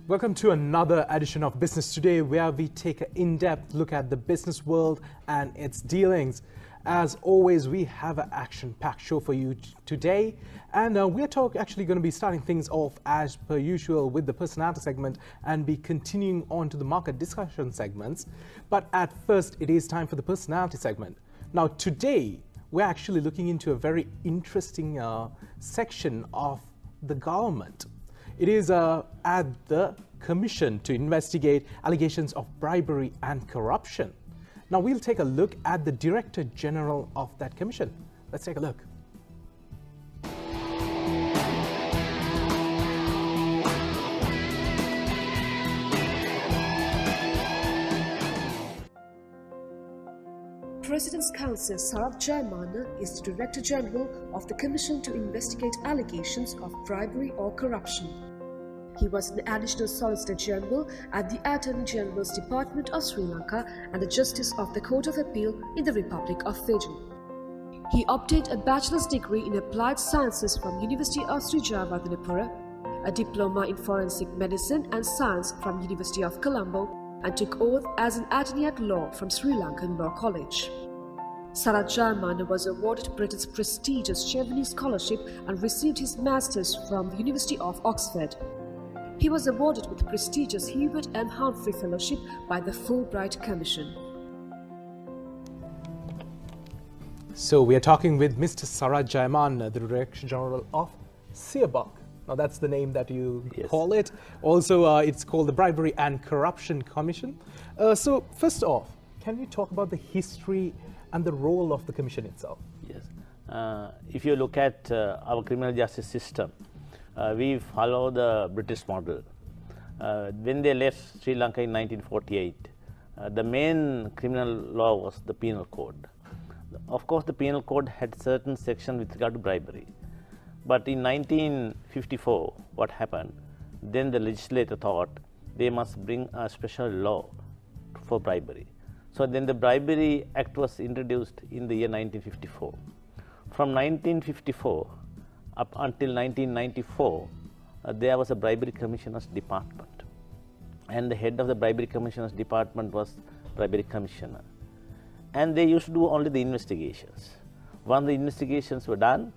Welcome to another edition of Business Today, where we take an in-depth look at the business world and its dealings. As always, we have an action-packed show for you today, and we're actually going to be starting things off as per usual with the personality segment and be continuing on to the market discussion segments. But at first, it is time for the personality segment. Now, today, we're actually looking into a very interesting section of the government. It is at the Commission to investigate allegations of bribery and corruption. Now we'll take a look at the Director General of that commission. Let's take a look. President's Counsel Sarath Jayamanne is the Director General of the Commission to investigate allegations of bribery or corruption. He was an Additional Solicitor General at the Attorney General's Department of Sri Lanka and the Justice of the Court of Appeal in the Republic of Fiji. He obtained a bachelor's degree in Applied Sciences from University of Sri Jayawardenepura, a diploma in Forensic Medicine and Science from University of Colombo, and took oath as an attorney at law from Sri Lankan Law College. Sarath Jayamanne was awarded Britain's prestigious Chevening Scholarship and received his master's from the University of Oxford. He was awarded with the prestigious Hubert M. Humphrey Fellowship by the Fulbright Commission. So we are talking with Mr. Sarath Jayamanne, the Director General of CIABOC. Now that's the name that you call it. Also, it's called the Bribery and Corruption Commission. So first off, can you talk about the history and the role of the commission itself? Yes. If you look at our criminal justice system, we follow the British model. When they left Sri Lanka in 1948, the main criminal law was the penal code. Of course, the penal code had certain sections with regard to bribery. But in 1954, what happened? Then the legislator thought they must bring a special law for bribery. So then the Bribery Act was introduced in the year 1954. From 1954 up until 1994, there was a Bribery Commissioner's Department. And the head of the Bribery Commissioner's Department was Bribery Commissioner. And they used to do only the investigations. Once the investigations were done,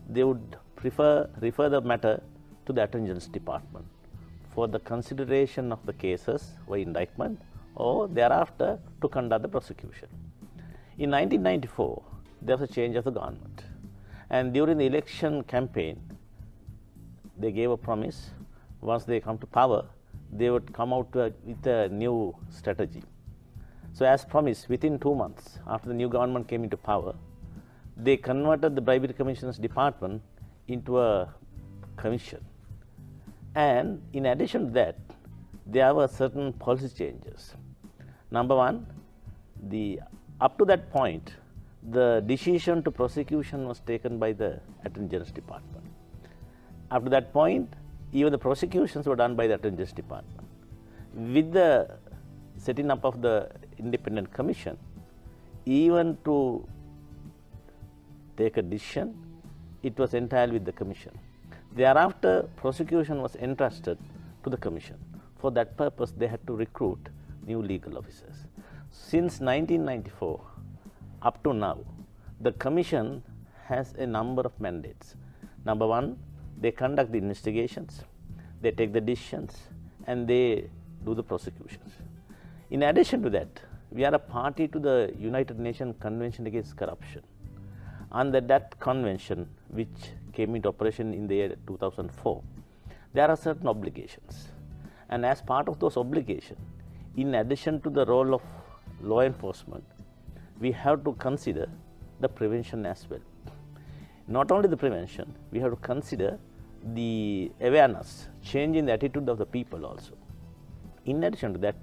they would refer the matter to the Attorney General's Department for the consideration of the cases or indictment, or thereafter to conduct the prosecution. In 1994, there was a change of the government. And during the election campaign, they gave a promise, once they come to power, they would come out with a new strategy. So as promised, within 2 months after the new government came into power, they converted the Bribery Commissioner's Department into a commission. And in addition to that, there were certain policy changes. Number one, up to that point, the decision to prosecution was taken by the Attorney General's Department. Up to that point, even the prosecutions were done by the Attorney General's Department. With the setting up of the independent commission, even to take a decision, it was entirely with the commission. Thereafter, prosecution was entrusted to the commission. For that purpose, they had to recruit new legal officers. Since 1994, up to now, the commission has a number of mandates. Number one, they conduct the investigations, they take the decisions, and they do the prosecutions. In addition to that, we are a party to the United Nations Convention Against Corruption. Under that convention, which came into operation in the year 2004, there are certain obligations. And as part of those obligations, in addition to the role of law enforcement, we have to consider the prevention as well. Not only the prevention, we have to consider the awareness, change in the attitude of the people also. In addition to that,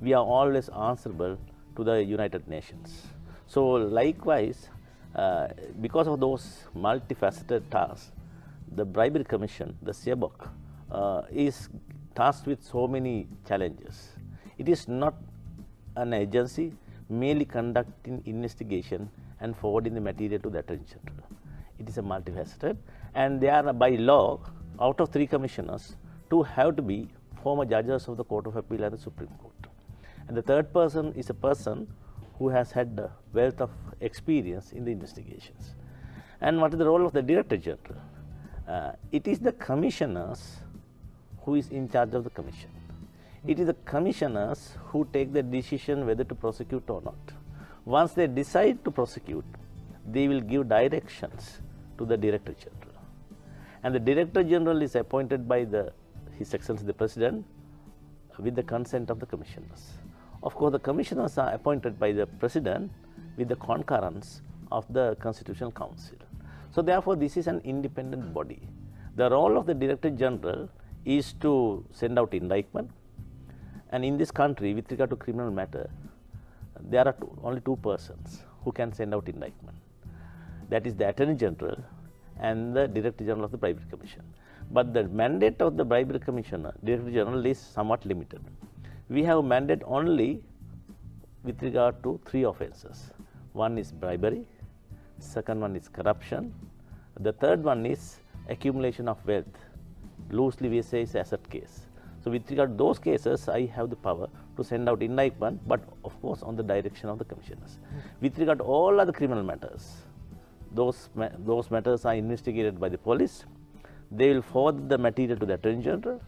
we are always answerable to the United Nations. So likewise, because of those multifaceted tasks, the Bribery Commission, the CIABOC, is tasked with so many challenges. It is not an agency merely conducting investigation and forwarding the material to the Attorney General. It is a multifaceted, and they are by law, out of 3 commissioners, 2 have to be former judges of the Court of Appeal and the Supreme Court. And the third person is a person who has had a wealth of experience in the investigations. And what is the role of the Director General? It is the commissioners who is in charge of the commission. It is the commissioners who take the decision whether to prosecute or not. Once they decide to prosecute, they will give directions to the Director General. And the Director General is appointed by His Excellency the President with the consent of the commissioners. Of course, the commissioners are appointed by the President with the concurrence of the Constitutional Council. So therefore, this is an independent body. The role of the Director General is to send out indictment. And in this country, with regard to criminal matter, there are only two persons who can send out indictment. That is the Attorney General and the Director General of the Bribery Commission. But the mandate of the Bribery Commissioner, Director General, is somewhat limited. We have mandate only with regard to three offences. One is bribery, second one is corruption, the third one is accumulation of wealth. Loosely we say is asset case. So with regard to those cases, I have the power to send out indictment, but of course on the direction of the commissioners. With regard to all other criminal matters, those matters are investigated by the police. They will forward the material to the Attorney General.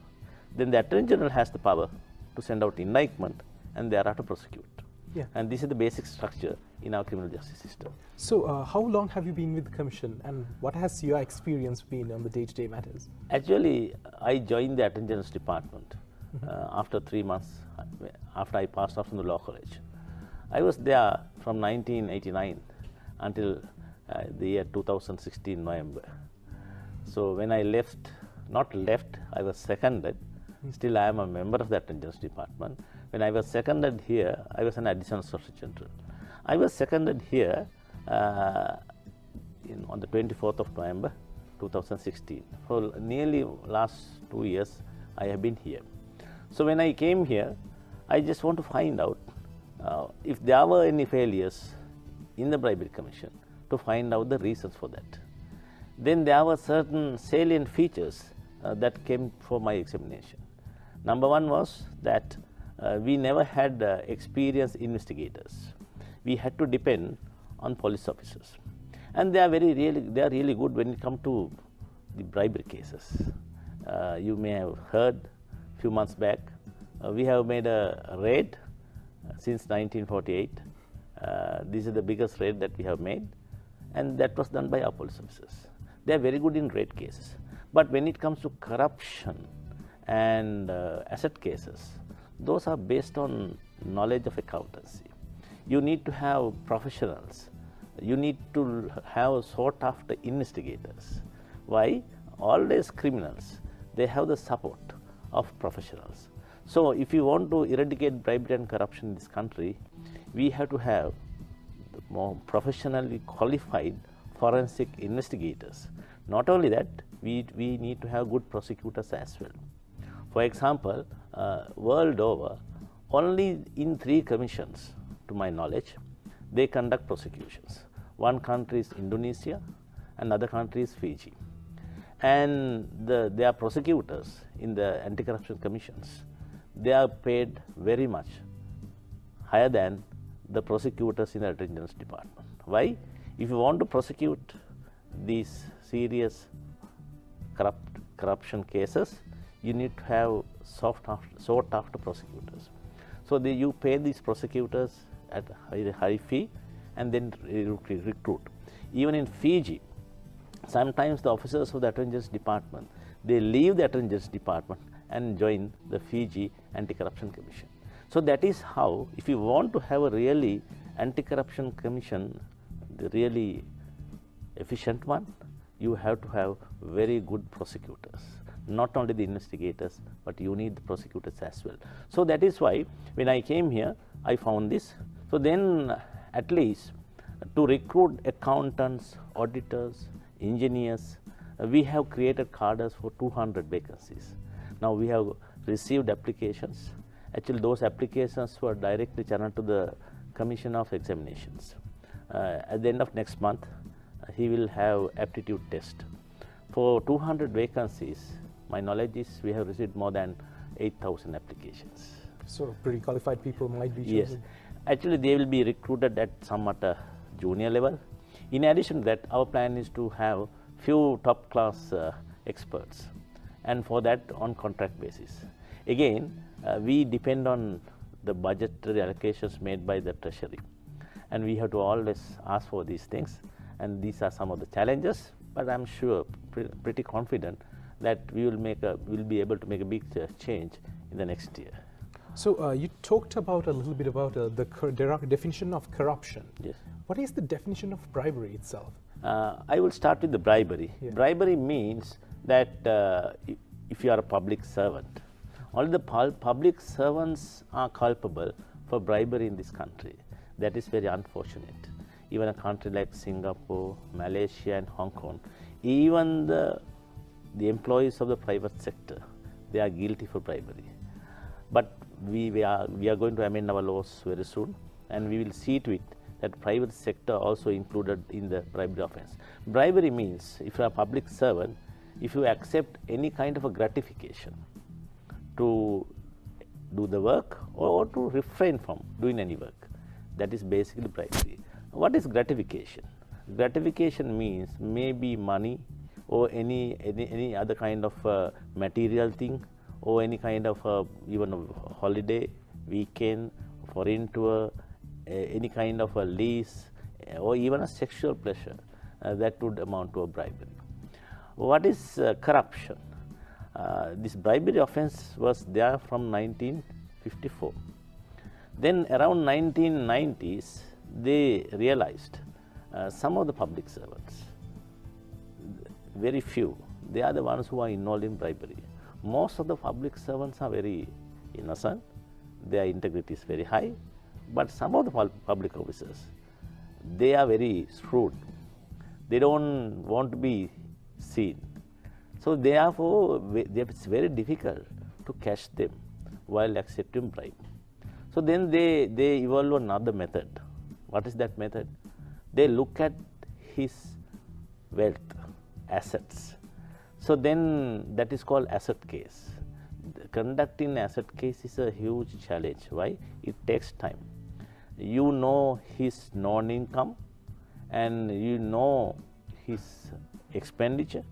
Then the Attorney General has the power to send out indictment and thereafter prosecute. Yeah. And this is the basic structure in our criminal justice system. So how long have you been with the Commission, and what has your experience been on the day-to-day matters? Actually, I joined the Attorney General's Department after 3 months after I passed off from the law college. I was there from 1989 until the year 2016 November. So when I left, I was seconded. Still I am a member of the Attorney General's Department. When I was seconded here, I was an additional Solicitor General. I was seconded here on the 24th of November 2016. For nearly last 2 years, I have been here. So when I came here, I just want to find out if there were any failures in the Bribery Commission, to find out the reasons for that. Then there were certain salient features that came for my examination. Number one was that we never had experienced investigators. We had to depend on police officers, and they are really good when it comes to the bribery cases. You may have heard a few months back, we have made a raid since 1948. This is the biggest raid that we have made, and that was done by our police officers. They are very good in raid cases. But when it comes to corruption and asset cases, those are based on knowledge of accountancy. You need to have professionals. You need to have sought after investigators. Why? Always criminals, they have the support of professionals. So if you want to eradicate bribery and corruption in this country, we have to have more professionally qualified forensic investigators. Not only that, we need to have good prosecutors as well. For example, world over, only in 3 commissions, to my knowledge, they conduct prosecutions. One country is Indonesia, another country is Fiji. And their prosecutors in the anti-corruption commissions, they are paid very much higher than the prosecutors in the Attorney General's Department. Why? If you want to prosecute these serious corruption cases, you need to have sought after prosecutors. So you pay these prosecutors at a high fee and then recruit. Even in Fiji, sometimes the officers of the Attorney General's Department, they leave the Attorney General's Department and join the Fiji Anti-Corruption Commission. So that is how, if you want to have a really anti-corruption commission, the really efficient one, you have to have very good prosecutors. Not only the investigators, but you need the prosecutors as well. So that is why when I came here, I found this. So then at least to recruit accountants, auditors, engineers, we have created cadres for 200 vacancies. Now we have received applications. Actually, those applications were directly channeled to the Commission of Examinations. At the end of next month, he will have aptitude test. For 200 vacancies, my knowledge is we have received more than 8,000 applications. So pretty qualified people might be chosen. Yes. Actually, they will be recruited at somewhat a junior level. In addition to that, our plan is to have few top class experts, and for that on contract basis. Again, we depend on the budgetary allocations made by the Treasury, and we have to always ask for these things, and these are some of the challenges, but I'm sure, pretty confident that we will be able to make a big change in the next year. So you talked about a little bit about the definition of corruption. Yes. What is the definition of bribery itself? I will start with the bribery. Yeah. Bribery means that if you are a public servant, only the public servants are culpable for bribery in this country. That is very unfortunate. Even a country like Singapore, Malaysia and Hong Kong, even the employees of the private sector, they are guilty for bribery. But we are going to amend our laws very soon, and we will see to it that private sector also included in the bribery offense. Bribery means if you are a public servant, if you accept any kind of a gratification to do the work or to refrain from doing any work, that is basically bribery. What is gratification? Gratification means maybe money or any other kind of material thing, or any kind of even a holiday, weekend, foreign tour, any kind of a lease, or even a sexual pleasure, that would amount to a bribery. What is corruption? This bribery offense was there from 1954. Then around 1990s, they realized some of the public servants, very few, they are the ones who are involved in bribery. Most of the public servants are very innocent, their integrity is very high, but some of the public officers, they are very shrewd. They don't want to be seen. So therefore, it's very difficult to catch them while accepting bribe. So then they evolve another method. What is that method? They look at his wealth, assets. So then that is called asset case. Conducting asset case is a huge challenge. Why? It takes time. You know his non-income, and you know his expenditure,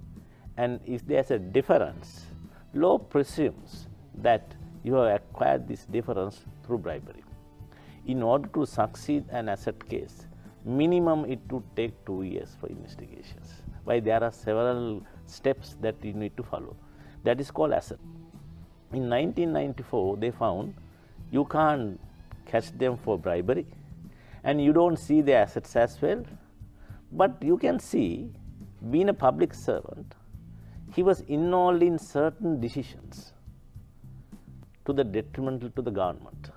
and if there's a difference, law presumes that you have acquired this difference through bribery. In order to succeed an asset case, minimum it would take 2 years for investigations. Why? There are several steps that you need to follow. That is called asset. In 1994, they found you can't catch them for bribery, and you don't see their assets as well, but you can see, being a public servant, he was involved in certain decisions to the detrimental to the government,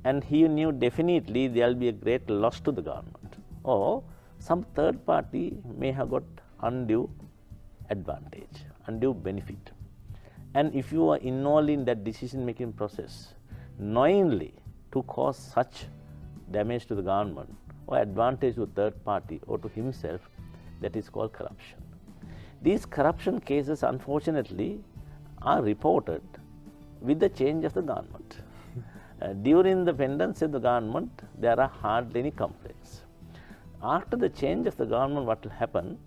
and he knew definitely there will be a great loss to the government, or some third party may have got undue advantage, undue benefit. And if you are involved in that decision making process, knowingly to cause such damage to the government or advantage to a third party or to himself, that is called corruption. These corruption cases, unfortunately, are reported with the change of the government. During the pendency of the government, there are hardly any complaints. After the change of the government, what will happen?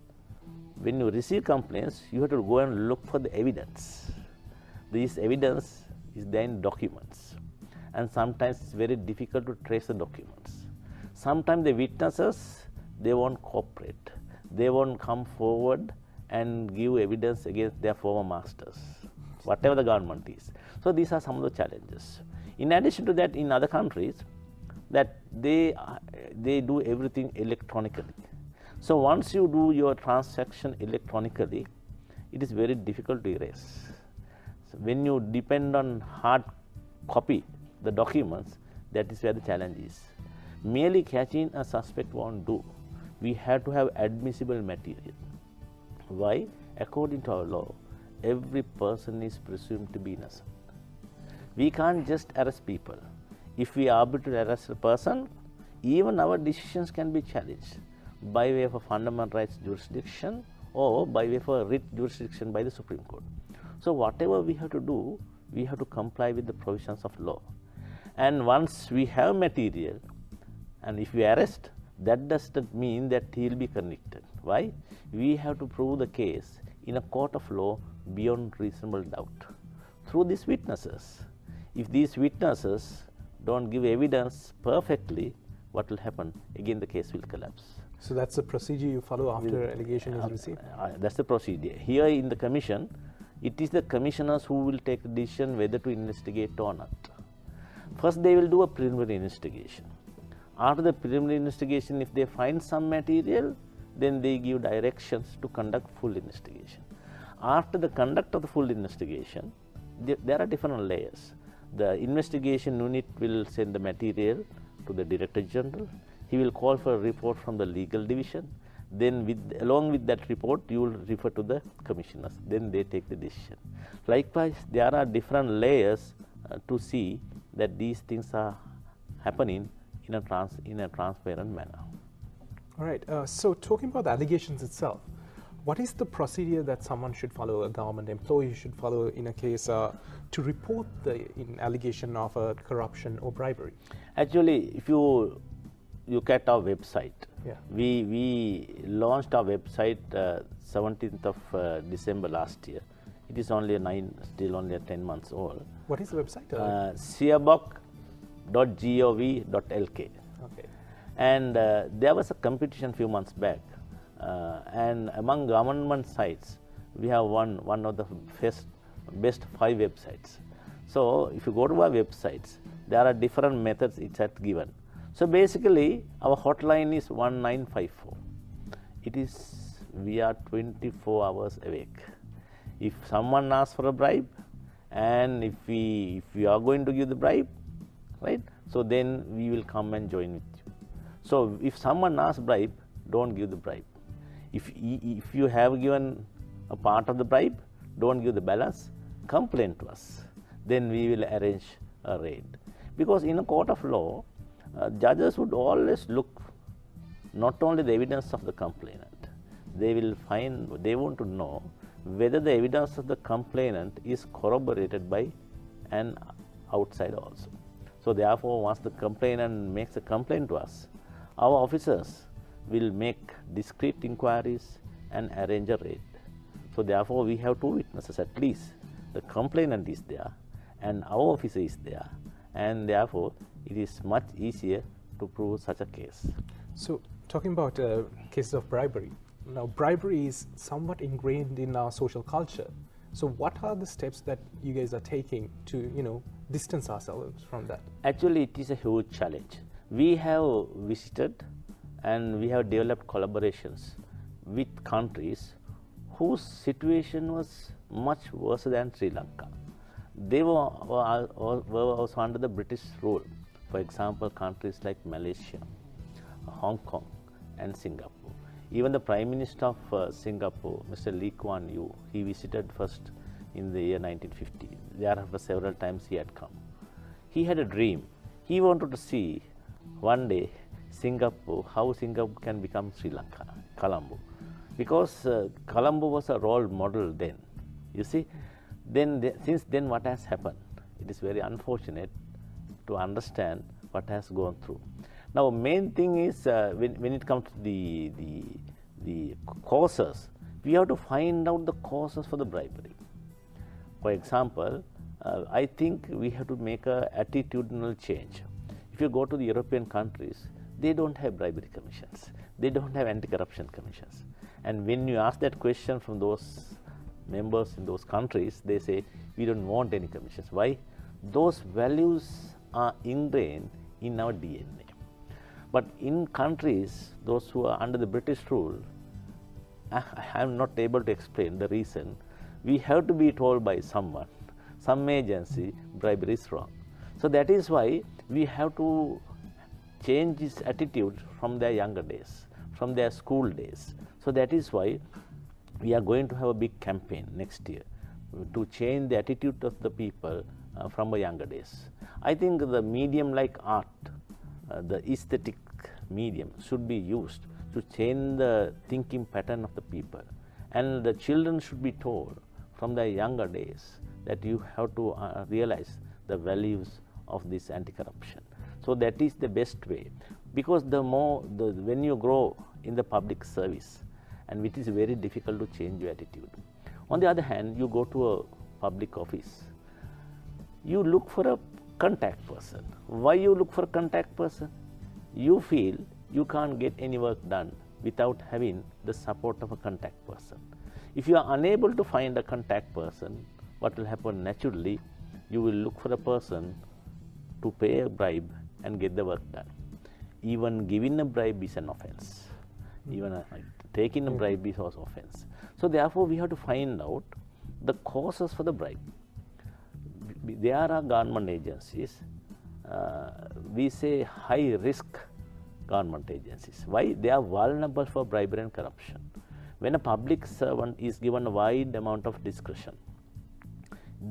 When you receive complaints, you have to go and look for the evidence. This evidence is there in documents, and sometimes it's very difficult to trace the documents. Sometimes the witnesses, they won't cooperate. They won't come forward and give evidence against their former masters, whatever the government is. So these are some of the challenges. In addition to that, in other countries, that they do everything electronically. So once you do your transaction electronically, it is very difficult to erase. So when you depend on hard copy the documents, that is where the challenge is. Merely catching a suspect won't do. We have to have admissible material. Why? According to our law, every person is presumed to be innocent. We can't just arrest people. If we arbitrarily arrest a person, even our decisions can be challenged by way of a fundamental rights jurisdiction or by way of a writ jurisdiction by the Supreme Court. So whatever we have to do, we have to comply with the provisions of law. And once we have material, and if we arrest, that does not mean that he will be convicted. Why? We have to prove the case in a court of law beyond reasonable doubt through these witnesses. If these witnesses don't give evidence perfectly, what will happen? Again, the case will collapse. So that's the procedure you follow after allegation is received? That's the procedure. Here in the commission, it is the commissioners who will take the decision whether to investigate or not. First, they will do a preliminary investigation. After the preliminary investigation, if they find some material, then they give directions to conduct full investigation. After the conduct of the full investigation, there are different layers. The investigation unit will send the material to the Director General. He will call for a report from the legal division. Then along with that report, you will refer to the commissioners. Then they take the decision. Likewise, there are different layers to see that these things are happening in a transparent manner. All right. So talking about the allegations itself, what is the procedure that someone should follow, a government employee should follow in a case to report the allegation of corruption or bribery? Actually, if you look at our website, yeah. we launched our website 17th of December last year. It is only still only 10 months old. What is the website? CIABOC.gov.lk. Okay. And there was a competition few months back, and among government sites, we have one of the best 5 websites. So if you go to our websites, there are different methods it's given. So basically, our hotline is 1954. We are 24 hours awake. If someone asks for a bribe, and if we are going to give the bribe, right? So then we will come and join with you. So if someone asks bribe, don't give the bribe. If you have given a part of the bribe, don't give the balance, complain to us. Then we will arrange a raid. Because in a court of law, judges would always look not only the evidence of the complainant, they want to know whether the evidence of the complainant is corroborated by an outsider also. So therefore, once the complainant makes a complaint to us, our officers will make discreet inquiries and arrange a raid. So therefore, we have 2 witnesses at least. The complainant is there and our officer is there, and therefore it is much easier to prove such a case. So talking about cases of bribery, now bribery is somewhat ingrained in our social culture. So what are the steps that you guys are taking to, distance ourselves from that? Actually, it is a huge challenge. We have visited and we have developed collaborations with countries whose situation was much worse than Sri Lanka. They were also under the British rule. For example, countries like Malaysia, Hong Kong, and Singapore. Even the Prime Minister of Singapore, Mr. Lee Kuan Yew, he visited first in the year 1950. Thereafter, several times he had come. He had a dream. He wanted to see one day Singapore, how Singapore can become Sri Lanka, Colombo. Because Colombo was a role model then. You see, since then what has happened? It is very unfortunate to understand what has gone through. Now, main thing is when it comes to the causes, we have to find out the causes for the bribery. For example, I think we have to make a attitudinal change. If you go to the European countries, they don't have bribery commissions. They don't have anti-corruption commissions. And when you ask that question from those members in those countries, they say, we don't want any commissions. Why? Those values are ingrained in our DNA. But in countries, those who are under the British rule, I am not able to explain the reason. We have to be told by someone, some agency, bribery is wrong. So that is why we have to change this attitude from their younger days, from their school days. So that is why we are going to have a big campaign next year to change the attitude of the people from the younger days. I think the medium like art, the aesthetic medium should be used to change the thinking pattern of the people. And the children should be told from their younger days that you have to realize the values of this anti-corruption. So that is the best way, because when you grow in the public service, and it is very difficult to change your attitude. On the other hand, you go to a public office, you look for a contact person. Why you look for a contact person? You feel you can't get any work done without having the support of a contact person. If you are unable to find a contact person, what will happen naturally? You will look for a person to pay a bribe and get the work done. Even giving a bribe is an offense. Even taking a bribe is also offense. So therefore, we have to find out the causes for the bribe. There are government agencies, we say high risk government agencies. Why? They are vulnerable for bribery and corruption. When a public servant is given a wide amount of discretion,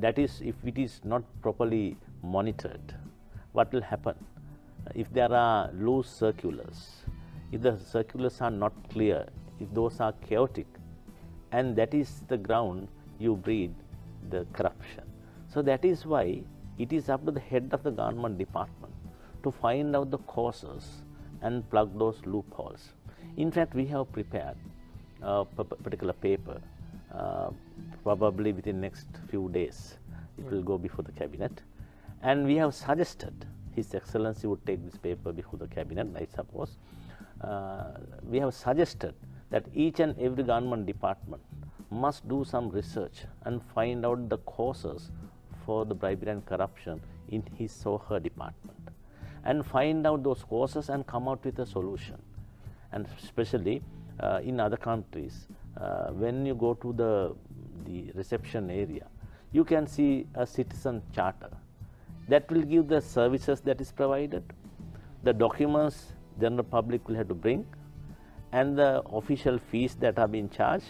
that is, if it is not properly monitored, what will happen? If there are loose circulars, if the circulars are not clear, if those are chaotic, and that is the ground you breed the corruption. So that is why it is up to the head of the government department to find out the causes and plug those loopholes. In fact, we have prepared a particular paper, probably within next few days. It will go before the cabinet, and we have suggested His Excellency would take this paper before the cabinet, I suppose. We have suggested that each and every government department must do some research and find out the causes for the bribery and corruption in his or her department, and find out those causes and come out with a solution. And especially in other countries, when you go to the reception area, you can see a citizen charter that will give the services that is provided, the documents general public will have to bring, and the official fees that are being charged,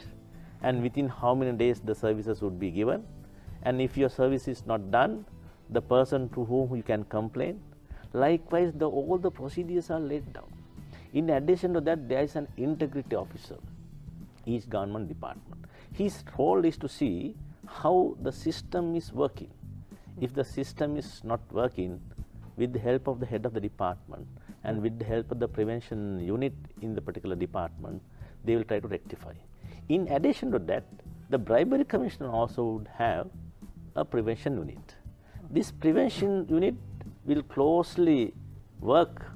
and within how many days the services would be given. And if your service is not done, the person to whom you can complain. Likewise, all the procedures are laid down. In addition to that, there is an integrity officer, each government department. His role is to see how the system is working. If the system is not working, with the help of the head of the department and with the help of the prevention unit in the particular department, they will try to rectify. In addition to that, the Bribery Commission also would have a prevention unit. This prevention unit will closely work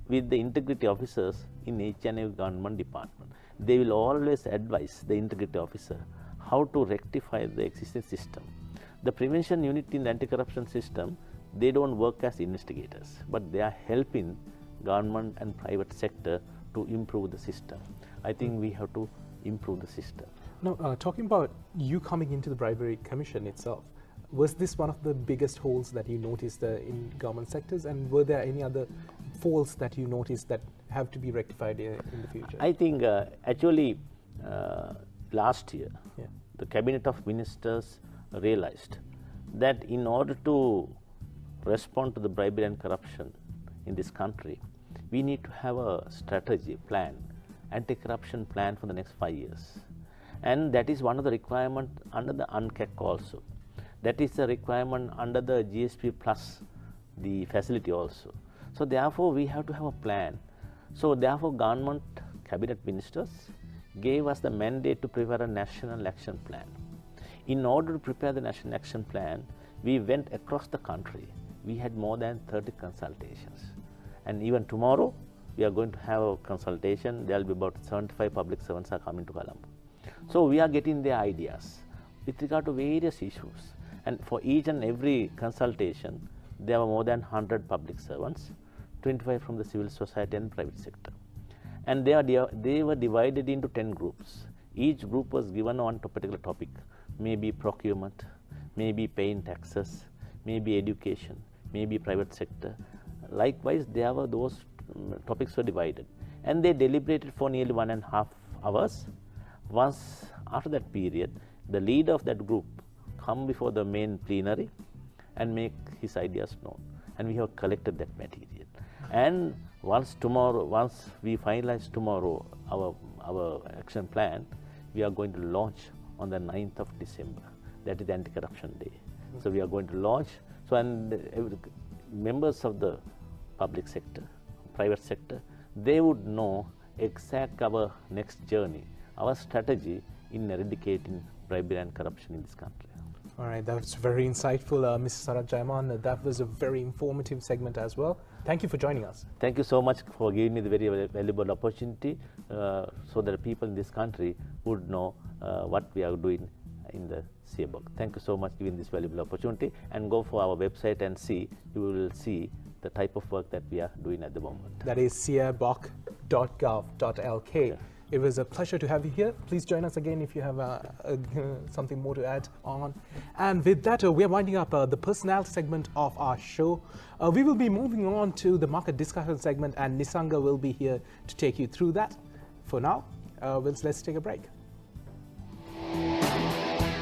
with the integrity officers in each and every government department. They will always advise the integrity officer how to rectify the existing system. The prevention unit in the anti-corruption system, they don't work as investigators, but they are helping government and private sector to improve the system. I think we have to improve the system. Now, talking about you coming into the Bribery Commission itself, was this one of the biggest holes that you noticed in government sectors, and were there any other faults that you noticed that have to be rectified in the future? I think actually last year, the Cabinet of Ministers realized that in order to respond to the bribery and corruption in this country, we need to have a strategy plan, anti-corruption plan for the next 5 years. And that is one of the requirements under the UNCAC also. That is the requirement under the GSP Plus, the facility also. So therefore, we have to have a plan. So therefore, government cabinet ministers gave us the mandate to prepare a national action plan. In order to prepare the national action plan, we went across the country. We had more than 30 consultations. And even tomorrow, we are going to have a consultation. There will be about 75 public servants are coming to Colombo. So we are getting their ideas with regard to various issues. And for each and every consultation, there were more than 100 public servants, 25 from the civil society and private sector. And they were divided into 10 groups. Each group was given on a particular topic, maybe procurement, maybe paying taxes, maybe education, maybe private sector. Likewise, there were those topics were divided. And they deliberated for nearly 1.5 hours. Once after that period, the leader of that group come before the main plenary and make his ideas known. And we have collected that material. And once we finalize tomorrow our action plan, we are going to launch on the 9th of December. That is the Anti-Corruption Day. So we are going to launch. So and members of the public sector, private sector, they would know exact our next journey, our strategy in eradicating bribery and corruption in this country. All right, that was very insightful, Mr. Sarath, Jayamanne. That was a very informative segment as well. Thank you for joining us. Thank you so much for giving me the very valuable opportunity so that people in this country would know what we are doing in the CIABOC. Thank you so much for giving this valuable opportunity, and go for our website and see, you will see the type of work that we are doing at the moment. That is ciaboc.gov.lk. Yeah. It was a pleasure to have you here. Please join us again if you have something more to add on. And with that, we are winding up the personality segment of our show. We will be moving on to the market discussion segment, and Nisanga will be here to take you through that. For now, let's take a break.